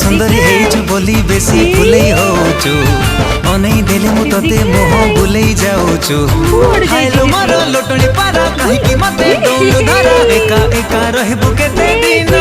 सुंदरी हेचु बोली बेसी फुलई होचु अनै देले मु तते मोह बुलई जाउछु हाइलो मोर लोटणी पारा कहि कि मते डोलु धरा एका एका रहबु केते दिन